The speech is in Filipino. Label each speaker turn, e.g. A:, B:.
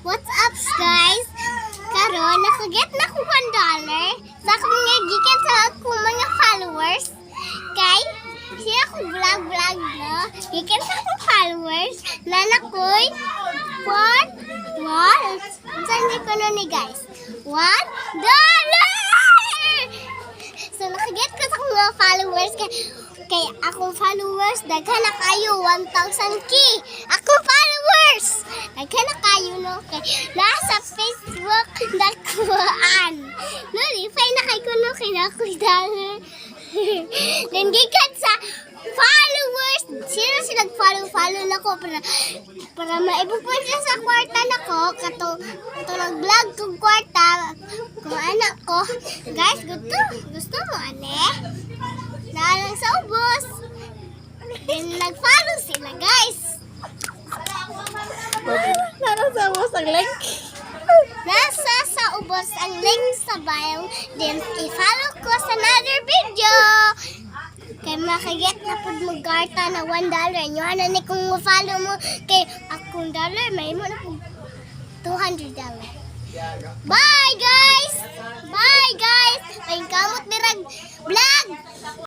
A: What's up, guys? Karon nakaget na ko $1 sa akong nga gikan sa akong mga followers. Kay siya ako vlog no. Gikan sa akong followers na nakoy what? Saan di ko ni guys? $1. So nakaget ko sa akong mga followers kay akong followers daghan na kayo 1,000 k. Akong followers daghan na kayo no kay nasa Facebook dakuan. No, ifay na kay kuno kay nakoy dollar. Then gikan sa followers, sino nag-follow nako para maibupon siya sa kwarta nako katong nag-vlog kong kwarta kung anak ko. Guys, gusto mo ane? Nalang sa ubos. Then nag-follow sila, guys.
B: Nalang sa ubos ang link.
A: Nasa sa ubos ang link sa bio. Then i-follow ko sa another video. Kay makaget na po mag-garta na $1. Yung ano ni kung follow mo kay akong dollar, may mo na po $200. Bye guys! Bye guys! May kamot birag vlog!